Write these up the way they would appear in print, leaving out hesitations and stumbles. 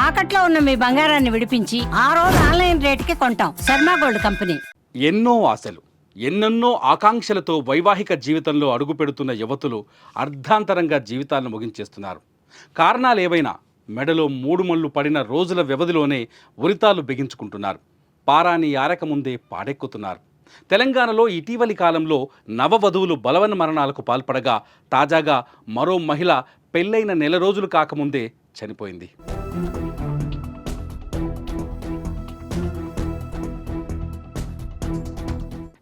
తాకట్లో ఉన్న మీ బంగారాన్ని విడిపించి ఆ రోజు ఆన్లైన్ రేటుకి కొంటాం. Sharma gold company. ఎన్నో ఆశలు, ఎన్నెన్నో ఆకాంక్షలతో వైవాహిక జీవితంలో అడుగుపెడుతున్న యువతులు అర్ధాంతరంగా జీవితాలను ముగించేస్తున్నారు. కారణాలు ఏవైనా మెడలో మూడు మళ్ళు పడిన రోజుల వ్యవధిలోనే ఉరితాలు బిగించుకుంటున్నారు. పారాని ఆరకముందే పాడెక్కుతున్నారు. తెలంగాణలో ఇటీవలి కాలంలో నవవధువులు బలవన్ మరణాలకు పాల్పడగా తాజాగా మరో మహిళ పెళ్ళైన నెల రోజులు కాకముందే చనిపోయింది.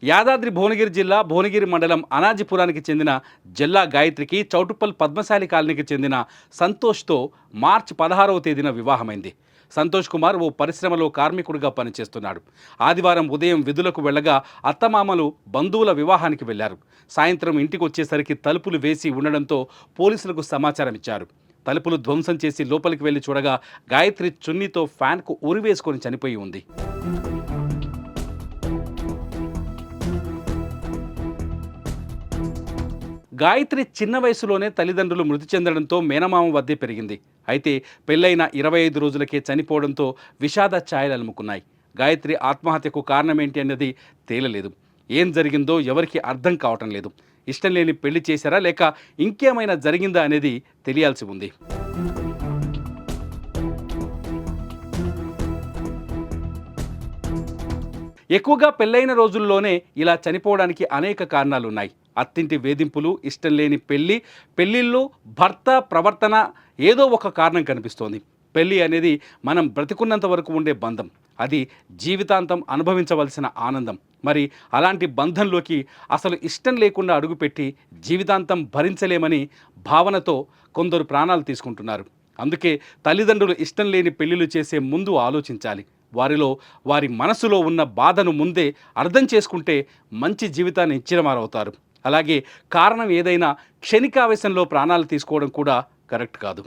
యాదాద్రి భువనగిరి జిల్లా భువనగిరి మండలం అనాజిపురానికి చెందిన జల్లా గాయత్రికి చౌటుప్పల్ పద్మశాలి కాలనీకి చెందిన సంతోష్తో మార్చి 16వ తేదీన వివాహమైంది. సంతోష్ కుమార్ ఓ పరిశ్రమలో కార్మికుడిగా పనిచేస్తున్నాడు. ఆదివారం ఉదయం విధులకు వెళ్ళగా అత్తమామలు బంధువుల వివాహానికి వెళ్లారు. సాయంత్రం ఇంటికి వచ్చేసరికి తలుపులు వేసి ఉండడంతో పోలీసులకు సమాచారం ఇచ్చారు. తలుపులు ధ్వంసం చేసి లోపలికి వెళ్లి చూడగా గాయత్రి చున్నీతో ఫ్యాన్కు ఉరివేసుకొని చనిపోయి ఉంది. గాయత్రి చిన్న వయసులోనే తల్లిదండ్రులు మృతి చెందడంతో మేనమామ వద్దే పెరిగింది. అయితే పెళ్ళైన 25 రోజులకే చనిపోవడంతో విషాద ఛాయలు అలుముకున్నాయి. గాయత్రి ఆత్మహత్యకు కారణమేంటి అన్నది తేలలేదు. ఏం జరిగిందో ఎవరికి అర్థం కావటం లేదు. ఇష్టం లేని పెళ్లి చేశారా లేక ఇంకేమైనా జరిగిందా అనేది తెలియాల్సి ఉంది. ఎక్కువగా పెళ్ళైన రోజుల్లోనే ఇలా చనిపోవడానికి అనేక కారణాలున్నాయి. అత్తింటి వేధింపులు, ఇష్టం లేని పెళ్ళిళ్ళు, భర్త ప్రవర్తన ఏదో ఒక కారణం కనిపిస్తోంది. పెళ్ళి అనేది మనం బ్రతికున్నంత వరకు ఉండే బంధం. అది జీవితాంతం అనుభవించవలసిన ఆనందం. మరి అలాంటి బంధంలోకి అసలు ఇష్టం లేకుండా అడుగుపెట్టి జీవితాంతం భరించలేమని భావనతో కొందరు ప్రాణాలు తీసుకుంటున్నారు. అందుకే తల్లిదండ్రులు ఇష్టం లేని పెళ్ళిళ్ళు చేసే ముందు ఆలోచించాలి. వారి మనసులో ఉన్న బాధను ముందే అర్థం చేసుకుంటే మంచి జీవితాన్ని ఇచ్చిన వారవుతారు. అలాగే కారణం ఏదైనా క్షణికావేశంలో ప్రాణాలు తీసుకోవడం కూడా కరెక్ట్ కాదు.